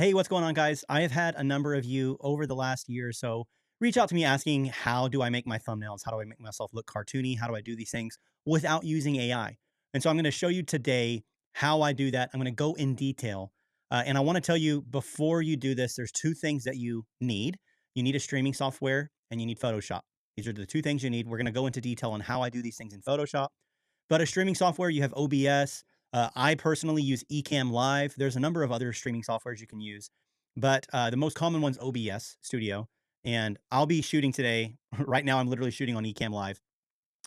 Hey, what's going on, guys? I have had a number of you over the last year or so reach out to me asking, how do I make my thumbnails? How do I make myself look cartoony? How do I do these things without using AI? And so I'm going to show you today how I do that. I'm going to go in detail. And I want to tell you before you do this, there's two things that you need. You need a streaming software and you need Photoshop. These are the two things you need. We're going to go into detail on how I do these things in Photoshop. But a streaming software, you have OBS. I personally use Ecamm Live. There's a number of other streaming softwares you can use, but the most common one's OBS Studio. And I'll be shooting today. Right now, I'm literally shooting on Ecamm Live.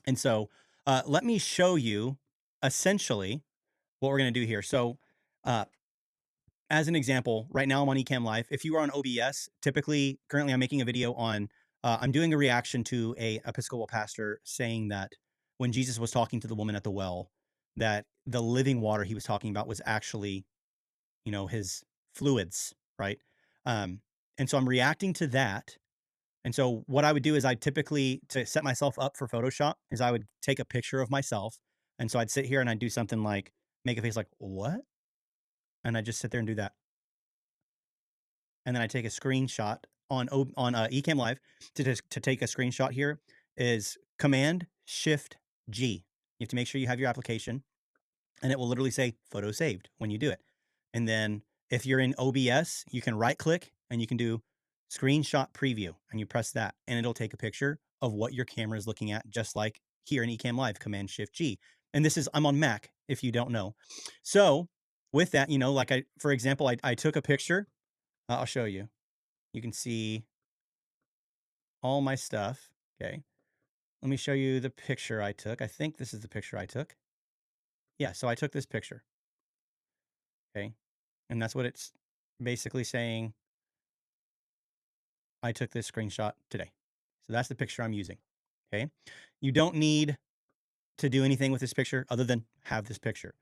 And so let me show you essentially what we're going to do here. So, uh, as an example, right now I'm on Ecamm Live. If you are on OBS, typically, currently I'm making a video on, I'm doing a reaction to a Episcopal pastor saying that when Jesus was talking to the woman at the well, that the living water he was talking about was actually, his fluids, right? Um, and so I'm reacting to that. And so what I would do is I typically, to set myself up for Photoshop, is I would take a picture of myself. And so I'd sit here and I'd do something like make a face like, what? And I just sit there and do that. And then I take a screenshot on Ecamm Live. To take a screenshot here is Command Shift G. You have to make sure you have your application, and it will literally say photo saved when you do it. And then if you're in OBS, you can right click and you can do screenshot preview, and you press that, and it'll take a picture of what your camera is looking at, just like here in Ecamm Live, Command Shift G. And I'm on Mac, if you don't know. So with that, for example, I took a picture. I'll show you. You can see all my stuff. Okay. Let me show you the picture I took. I think this is the picture I took. Yeah. So I took this picture. Okay. And that's what it's basically saying. I took this screenshot today. So that's the picture I'm using. Okay. You don't need to do anything with this picture other than have this picture.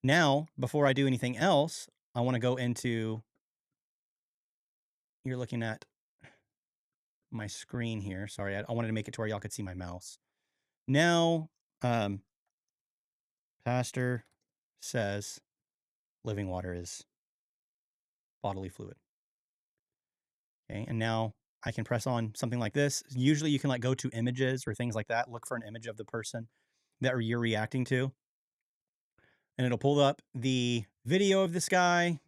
Now, before I do anything else, I want to go into, you're looking at my screen here. Sorry, I wanted to make it to where y'all could see my mouse. Now, Pastor says living water is bodily fluid. Okay, and now I can press on something like this. Usually you can go to images or things like that, look for an image of the person that you're reacting to, and it'll pull up the video of this guy.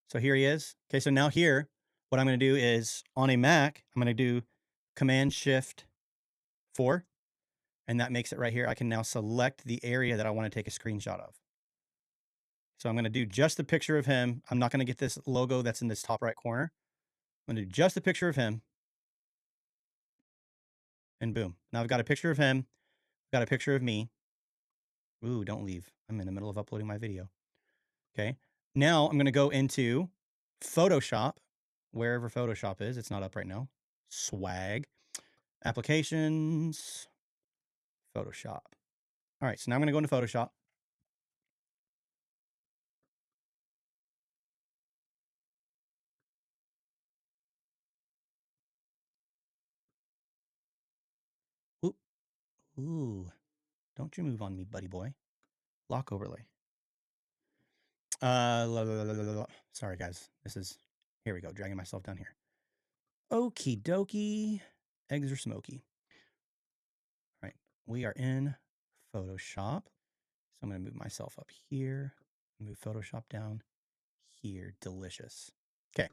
So here he is. Okay, so now here, what I'm going to do is on a Mac, I'm going to do Command Shift 4, and that makes it right here. I can now select the area that I want to take a screenshot of. So I'm going to do just the picture of him. I'm not going to get this logo that's in this top right corner. I'm going to do just a picture of him. And boom. Now I've got a picture of him. Got a picture of me. Ooh, don't leave. I'm in the middle of uploading my video. Okay. Now I'm going to go into Photoshop, wherever Photoshop is. It's not up right now. Swag. Applications. Photoshop. All right. So now I'm going to go into Photoshop. Ooh. Ooh. Don't you move on me, buddy boy. Lock overlay. Sorry, guys. Here we go. Dragging myself down here. Okie dokie. Eggs are smoky. All right. We are in Photoshop. So I'm going to move myself up here, move Photoshop down here. Delicious. Okay.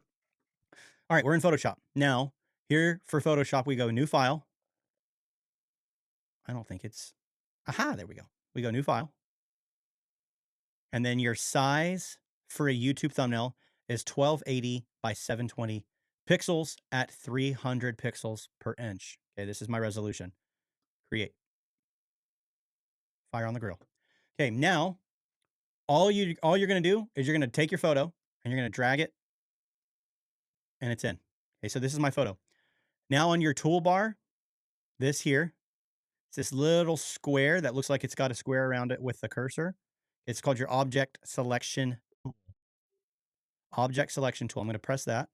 All right. We're in Photoshop. Now, here for Photoshop, we go new file. I don't think it's, aha, there we go. We go new file. And then your size for a YouTube thumbnail is 1280 by 720 pixels at 300 pixels per inch. Okay. This is my resolution. Create. Fire on the grill. Okay. Now, all you're going to do is you're going to take your photo and you're going to drag it, and it's in. Okay, so this is my photo. Now on your toolbar, this here, it's this little square that looks like it's got a square around it with the cursor. It's called your object selection tool. Object selection tool. I'm going to press that.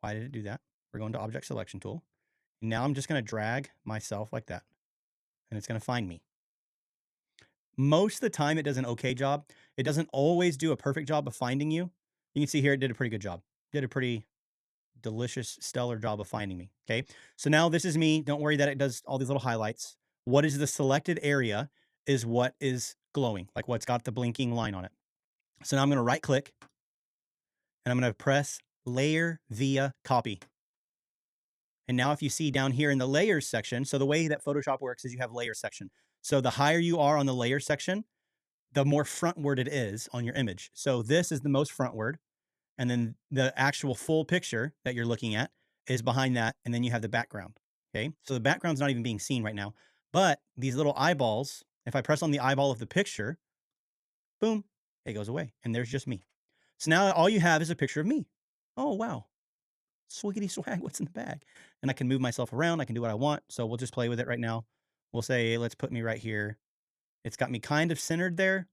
Why did it do that? We're going to object selection tool. Now I'm just going to drag myself like that, and it's going to find me. Most of the time, it does an okay job. It doesn't always do a perfect job of finding you. You can see here, it did a pretty good job. Did a pretty delicious, stellar job of finding me. Okay. So now this is me. Don't worry that it does all these little highlights. What is the selected area is what is glowing, like what's got the blinking line on it. So now I'm going to right click and I'm going to press layer via copy. And now if you see down here in the layers section, so the way that Photoshop works is you have layer section. So the higher you are on the layer section, the more frontward it is on your image. So this is the most frontward. And then the actual full picture that you're looking at is behind that. And then you have the background. Okay. So the background's not even being seen right now. But these little eyeballs, if I press on the eyeball of the picture, boom, it goes away. And there's just me. So now all you have is a picture of me. Oh, wow. Swiggity swag, what's in the bag? And I can move myself around. I can do what I want. So we'll just play with it right now. We'll say, let's put me right here. It's got me kind of centered there.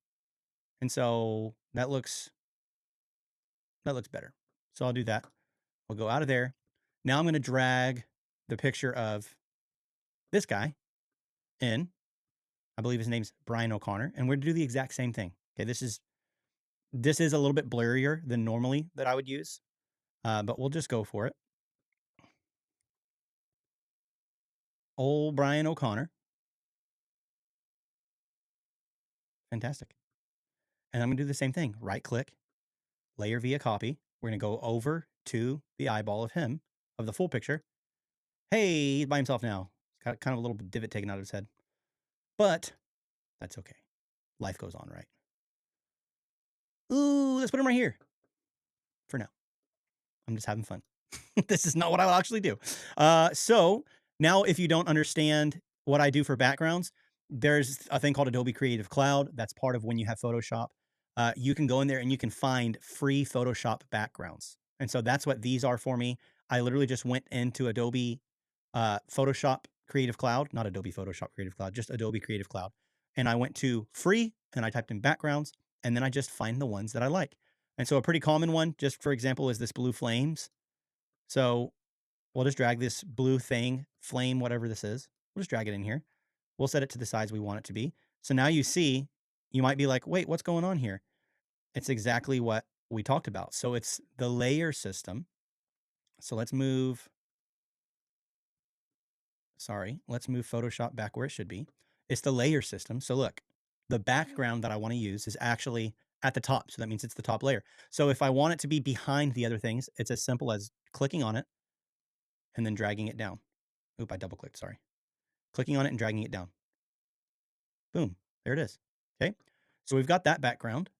And so that looks better. So I'll do that. We'll go out of there. Now I'm going to drag the picture of this guy in. I believe his name's Brian O'Connor, and we're going to do the exact same thing. Okay, this is a little bit blurrier than normally that I would use, but we'll just go for it. Old Brian O'Connor. Fantastic. And I'm going to do the same thing. Right click, layer via copy. We're going to go over to the eyeball of him, of the full picture. Hey, he's by himself now. He's got kind of a little divot taken out of his head. But that's okay. Life goes on, right? Ooh, let's put him right here for now. I'm just having fun. This is not what I'll actually do. So now if you don't understand what I do for backgrounds, there's a thing called Adobe Creative Cloud. That's part of when you have Photoshop. You can go in there and you can find free Photoshop backgrounds. And so that's what these are for me. I literally just went into Adobe Photoshop Creative Cloud, not Adobe Photoshop Creative Cloud, just Adobe Creative Cloud. And I went to free and I typed in backgrounds and then I just find the ones that I like. And so a pretty common one, just for example, is this blue flames. So we'll just drag this blue thing, flame, whatever this is. We'll just drag it in here. We'll set it to the size we want it to be. So now you see, you might be like, wait, what's going on here? It's exactly what we talked about. So it's the layer system. So let's move Photoshop back where it should be. It's the layer system. So look, the background that I want to use is actually at the top. So that means it's the top layer. So if I want it to be behind the other things, it's as simple as clicking on it and then dragging it down. Oop, I double clicked, sorry. Clicking on it and dragging it down. Boom, there it is. Okay, so we've got that background.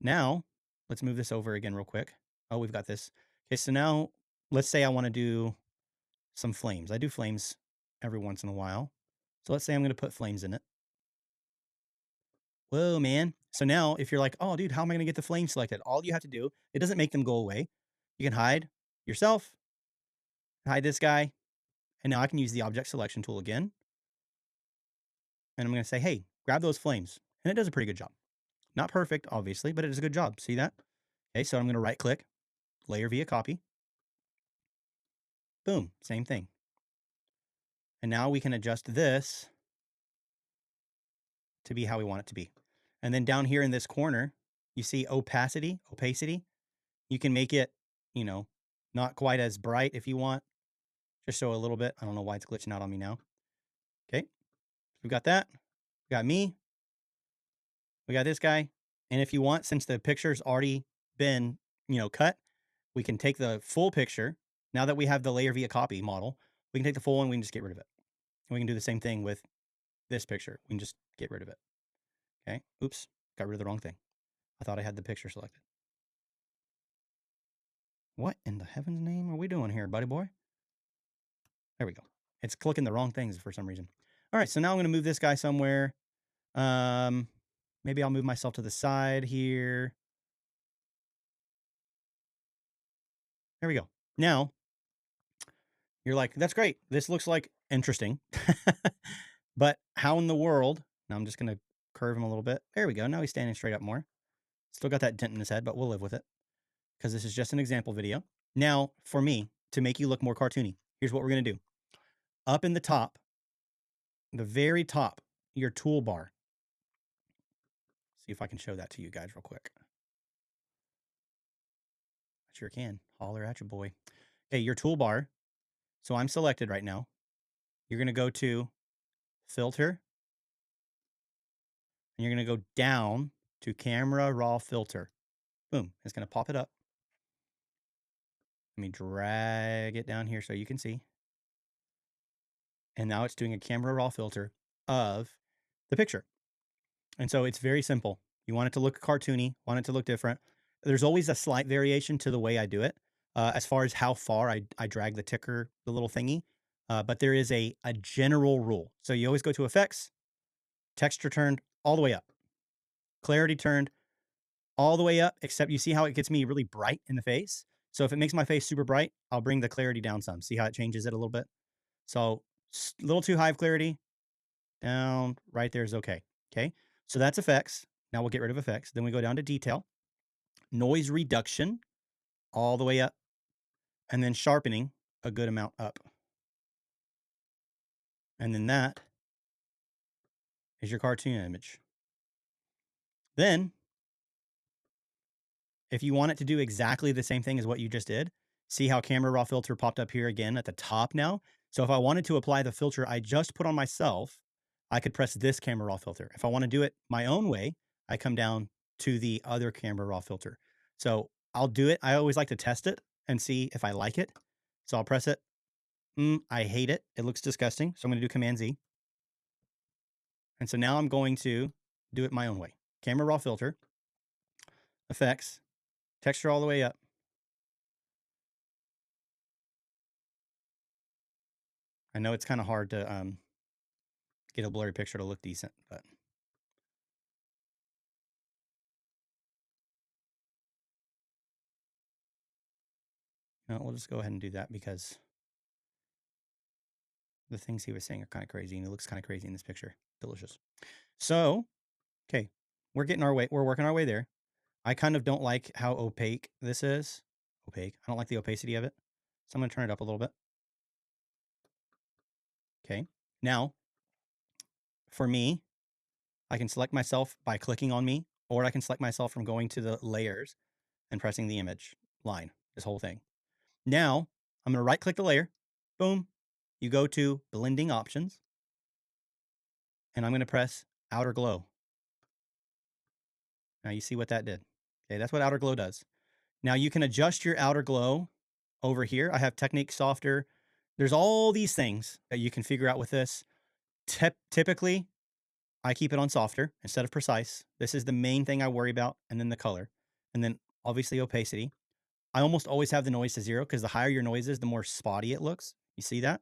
Now, let's move this over again real quick. Oh, we've got this. Okay, so now let's say I want to do some flames. I do flames every once in a while. So let's say I'm going to put flames in it. Whoa, man. So now if you're like, oh, dude, how am I going to get the flame selected? All you have to do, it doesn't make them go away. You can hide yourself, hide this guy. And now I can use the object selection tool again. And I'm going to say, hey, grab those flames. And it does a pretty good job. Not perfect, obviously, but it does a good job. See that? Okay, so I'm going to right click, layer via copy. Boom, same thing. And now we can adjust this to be how we want it to be. And then down here in this corner, you see opacity. You can make it, not quite as bright if you want. Just show a little bit. I don't know why it's glitching out on me now. Okay, we've got that. We got me. We got this guy. And if you want, since the picture's already been, cut, we can take the full picture. Now that we have the layer via copy model, we can take the full one, we can just get rid of it. And we can do the same thing with this picture. We can just get rid of it. Okay. Oops. Got rid of the wrong thing. I thought I had the picture selected. What in the heaven's name are we doing here, buddy boy? There we go. It's clicking the wrong things for some reason. All right. So now I'm going to move this guy somewhere. Maybe I'll move myself to the side here. There we go. Now, you're like, that's great. This looks like interesting. But how in the world? Now I'm just going to curve him a little bit. There we go. Now he's standing straight up more. Still got that dent in his head, but we'll live with it because this is just an example video. Now, for me, to make you look more cartoony, here's what we're going to do. Up in the top, the very top, your toolbar, See if I can show that to you guys real quick. I sure can. Holler at you, boy. Okay, your toolbar. So I'm selected right now. You're going to go to filter and you're going to go down to camera raw filter. Boom. It's going to pop it up. Let me drag it down here so you can see. And now it's doing a camera raw filter of the picture. And so it's very simple. You want it to look cartoony, want it to look different. There's always a slight variation to the way I do it, as far as how far I drag the ticker, the little thingy. But there is a general rule. So you always go to effects, texture turned all the way up, clarity turned all the way up, except you see how it gets me really bright in the face. So if it makes my face super bright, I'll bring the clarity down some. See how it changes it a little bit? So a little too high of clarity, down, right there is okay. Okay. So that's effects. Now we'll get rid of effects. Then we go down to detail, noise reduction all the way up, and then sharpening a good amount up. And then that is your cartoon image. Then, if you want it to do exactly the same thing as what you just did, see how camera raw filter popped up here again at the top now? So if I wanted to apply the filter I just put on myself, I could press this camera raw filter. If I want to do it my own way, I come down to the other camera raw filter. So I'll do it. I always like to test it and see if I like it. So I'll press it. I hate it. It looks disgusting. So I'm going to do Command Z. And so now I'm going to do it my own way. Camera raw filter, effects, texture all the way up. I know it's kind of hard to get a blurry picture to look decent, but no, we'll just go ahead and do that because the things he was saying are kind of crazy and it looks kind of crazy in this picture. Delicious. So, okay, we're working our way there. I kind of don't like how opaque this is. Opaque. I don't like the opacity of it. So I'm going to turn it up a little bit. Okay. Now, for me, I can select myself by clicking on me, or I can select myself from going to the layers and pressing the image line, this whole thing. Now, I'm going to right click the layer. Boom. You go to blending options, and I'm going to press outer glow. Now you see what that did. Okay, that's what outer glow does. Now you can adjust your outer glow over here. I have technique softer. There's all these things that you can figure out with this. Typically, I keep it on softer instead of precise. This is the main thing I worry about, and then the color, and then obviously opacity. I almost always have the noise to 0 because the higher your noise is, the more spotty it looks. You see that?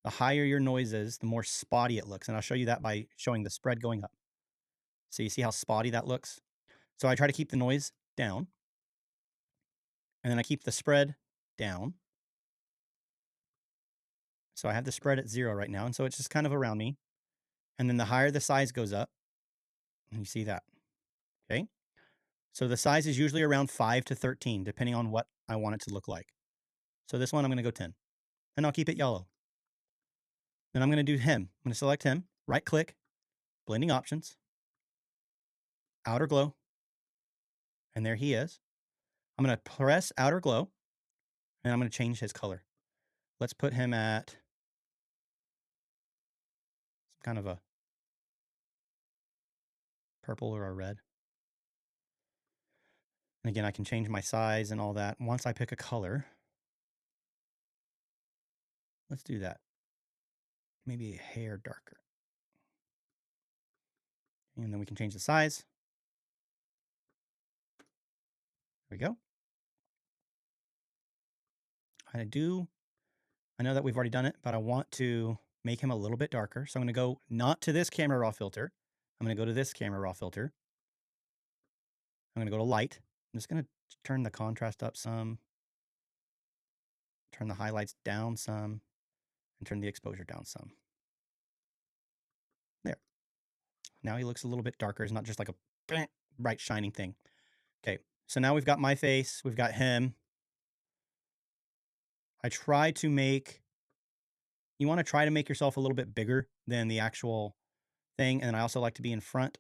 The higher your noise is, the more spotty it looks. And I'll show you that by showing the spread going up. So you see how spotty that looks? So I try to keep the noise down. And then I keep the spread down. So I have the spread at 0 right now. And so it's just kind of around me. And then the higher the size goes up, and you see that. Okay. So the size is usually around 5 to 13, depending on what I want it to look like. So this one, I'm going to go 10. And I'll keep it yellow. Then I'm going to do him. I'm going to select him, right click, blending options, outer glow. And there he is. I'm going to press outer glow, and I'm going to change his color. Let's put him at some kind of a purple or a red. And again, I can change my size and all that. Once I pick a color, let's do that. Maybe a hair darker. And then we can change the size. There we go. I know that we've already done it, but I want to make him a little bit darker. So I'm going to go not to this camera raw filter. I'm going to go to this camera raw filter. I'm going to go to light. I'm just going to turn the contrast up some, turn the highlights down some, and turn the exposure down some. There. Now he looks a little bit darker. It's not just like a bright shining thing. Okay, so now we've got my face. We've got him. You want to try to make yourself a little bit bigger than the actual thing. And I also like to be in front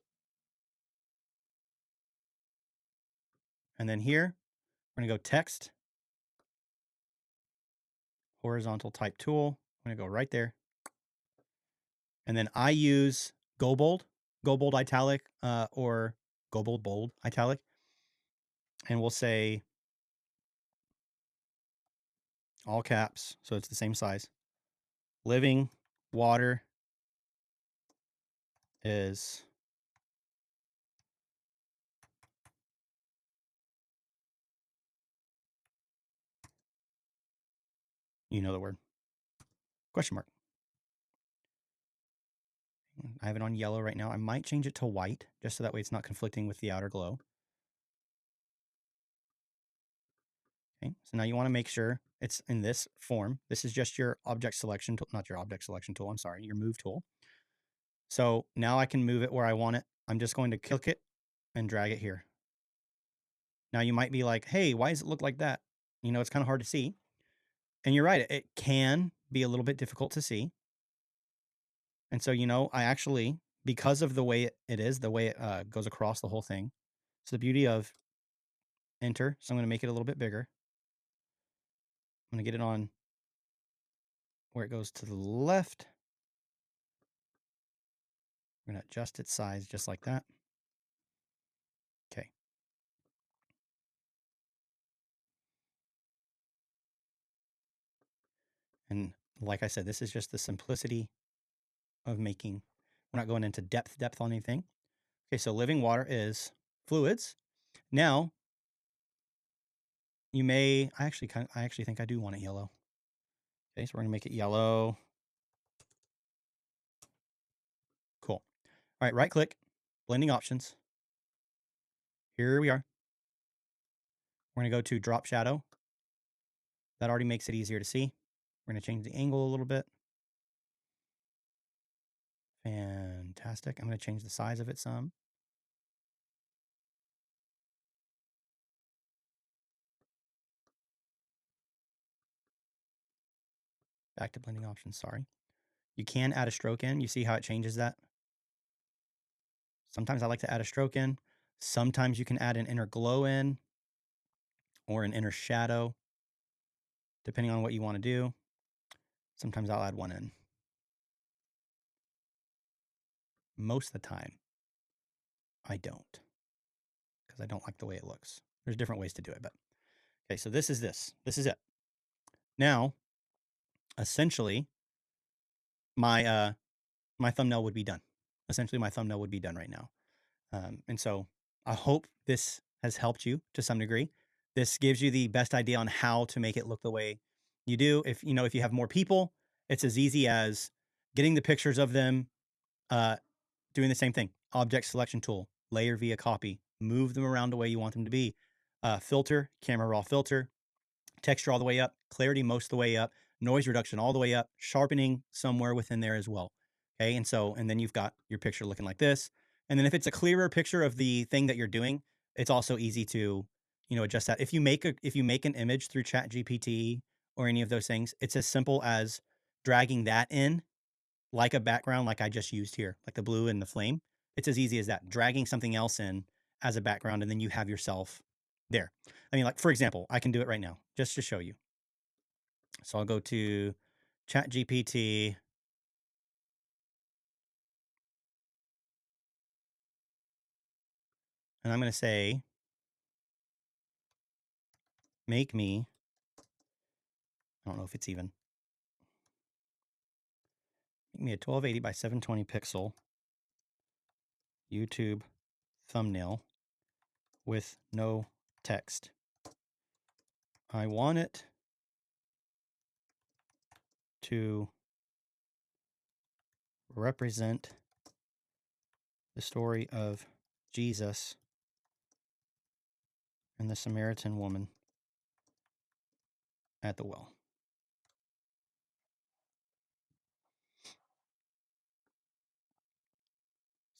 And then here, we're going to go text, horizontal type tool. I'm going to go right there. And then I use Go Bold Italic, or Go Bold Bold Italic. And we'll say all caps, so it's the same size. Living water is you know the word. Question mark. I have it on yellow right now. I might change it to white, just so that way it's not conflicting with the outer glow. Okay, so now you want to make sure it's in this form. This is just your object selection tool, not your object selection tool, I'm sorry, your move tool. So now I can move it where I want it. I'm just going to click it and drag it here. Now you might be like, hey, why does it look like that? You know, it's kind of hard to see. And you're right, it can be a little bit difficult to see. And so, you know, I actually, because of the way it is, the way it goes across the whole thing, it's the beauty of enter. So I'm going to make it a little bit bigger. I'm going to get it on where it goes to the left. We're going to adjust its size just like that. Okay. And like I said, this is just the simplicity of making. We're not going into depth on anything. Okay, so living water is fluids. Now, you may, I actually think I do want it yellow. Okay, so we're gonna make it yellow. Cool. All right, right click, blending options. Here we are. We're gonna go to drop shadow. That already makes it easier to see. We're gonna change the angle a little bit. Fantastic. I'm gonna change the size of it some. Back to blending options, sorry. You can add a stroke in. You see how it changes that? Sometimes I like to add a stroke in. Sometimes you can add an inner glow in or an inner shadow, depending on what you want to do. Sometimes I'll add one in. Most of the time, I don't, because I don't like the way it looks. There's different ways to do it, but okay, so this is this. This is it. Now, essentially, my thumbnail would be done. Essentially, my thumbnail would be done right now. And so I hope this has helped you to some degree. This gives you the best idea on how to make it look the way you do. If you know, if you have more people, it's as easy as getting the pictures of them, doing the same thing. Object selection tool, layer via copy, move them around the way you want them to be. Filter, camera raw filter, texture all the way up, clarity most of the way up, noise reduction all the way up, sharpening somewhere within there as well. Okay, and then you've got your picture looking like this. And then if it's a clearer picture of the thing that you're doing, it's also easy to, you know, adjust that. If you make an image through Chat GPT or any of those things, it's as simple as dragging that in like a background, like I just used here, like the blue and the flame. It's as easy as that, dragging something else in as a background, and then you have yourself there. I mean, like, for example, I can do it right now just to show you. So I'll go to Chat GPT. And I'm going to say, make me, I don't know if it's even, make me a 1280 by 720 pixel YouTube thumbnail with no text. I want it to represent the story of Jesus and the Samaritan woman at the well.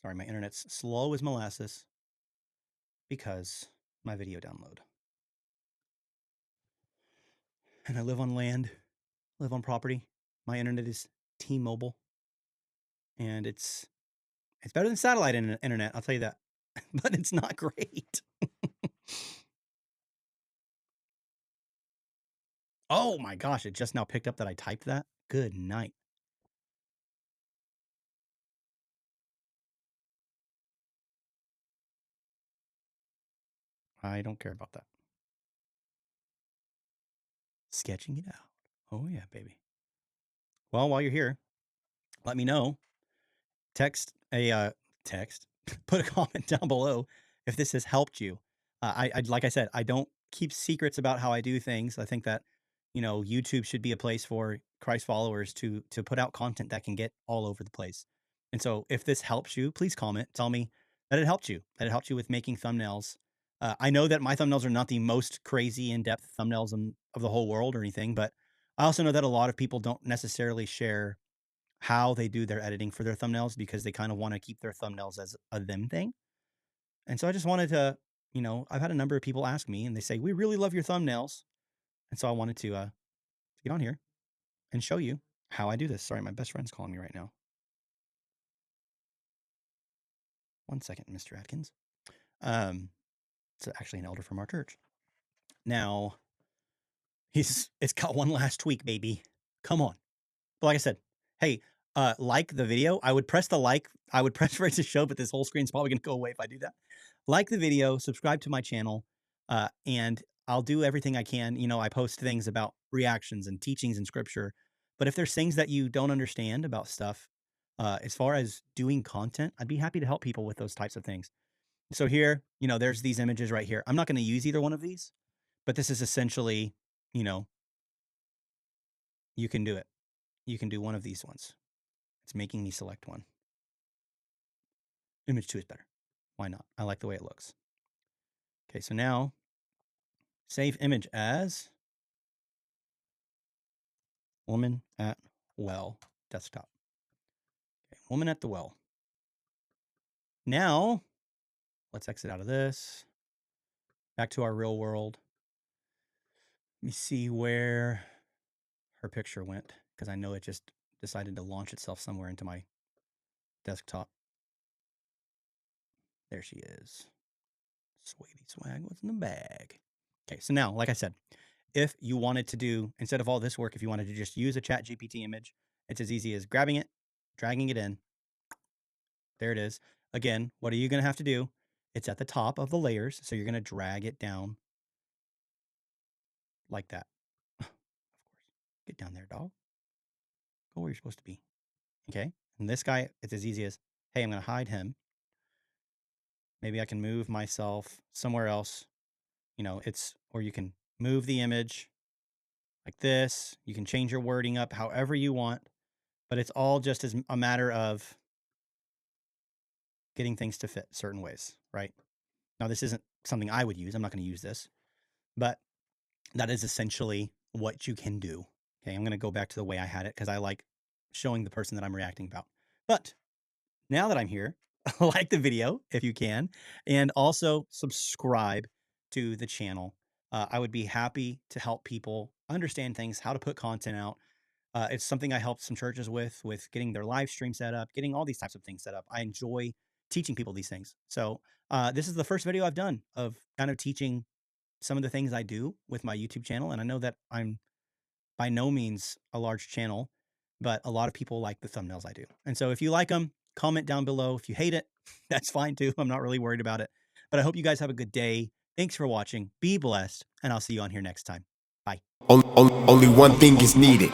Sorry, my internet's slow as molasses because my video download. And I live on land, live on property. My internet is T-Mobile, and it's better than satellite internet, I'll tell you that. But it's not great. Oh my gosh, it just now picked up that I typed that. Good night. I don't care about that. Sketching it out. Oh yeah, baby. Well, while you're here, let me know. Text, put a comment down below if this has helped you. Like I said, I don't keep secrets about how I do things. I think that YouTube should be a place for Christ followers to put out content that can get all over the place. And so, if this helps you, please comment. Tell me that it helped you. That it helped you with making thumbnails. I know that my thumbnails are not the most crazy in-depth thumbnails of the whole world or anything, but I also know that a lot of people don't necessarily share how they do their editing for their thumbnails because they kind of want to keep their thumbnails as a them thing. And so I just wanted to, I've had a number of people ask me and they say, we really love your thumbnails. And so I wanted to get on here and show you how I do this. Sorry, my best friend's calling me right now. 1 second, Mr. Atkins. It's actually an elder from our church. Now, it's got one last tweak, baby. Come on. But like I said, hey, like the video. I would press the like. I would press for it to show, but this whole screen's probably going to go away if I do that. Like the video, subscribe to my channel, and I'll do everything I can. I post things about reactions and teachings in scripture. But if there's things that you don't understand about stuff, as far as doing content, I'd be happy to help people with those types of things. So here, there's these images right here. I'm not going to use either one of these, but this is essentially, you can do it. You can do one of these ones. It's making me select one. Image 2 is better. Why not? I like the way it looks. Okay, so now save image as woman at well desktop. Okay, woman at the well. Now, let's exit out of this. Back to our real world. Let me see where her picture went because I know it just decided to launch itself somewhere into my desktop. There she is. Sweetie swag, what's in the bag? Okay, so now, like I said, if you wanted to do, instead of all this work, if you wanted to just use a chat GPT image, it's as easy as grabbing it, dragging it in. There it is. Again, what are you going to have to do? It's at the top of the layers, so you're going to drag it down like that. Of course. Get down there, dog. Go where you're supposed to be. Okay? And this guy, it's as easy as, hey, I'm going to hide him. Maybe I can move myself somewhere else. Or you can move the image like this. You can change your wording up however you want, but it's all just as a matter of getting things to fit certain ways, right? Now, this isn't something I would use. I'm not going to use this, but that is essentially what you can do. Okay, I'm going to go back to the way I had it because I like showing the person that I'm reacting about. But now that I'm here, like the video if you can, and also subscribe to the channel. I would be happy to help people understand things, how to put content out. It's something I helped some churches with getting their live stream set up, getting all these types of things set up. I enjoy teaching people these things. So this is the first video I've done of kind of teaching some of the things I do with my YouTube channel. And I know that I'm by no means a large channel, but a lot of people like the thumbnails I do. And so if you like them, comment down below. If you hate it, that's fine too. I'm not really worried about it. But I hope you guys have a good day. Thanks for watching. Be blessed, and I'll see you on here next time. Bye. Only one thing is needed.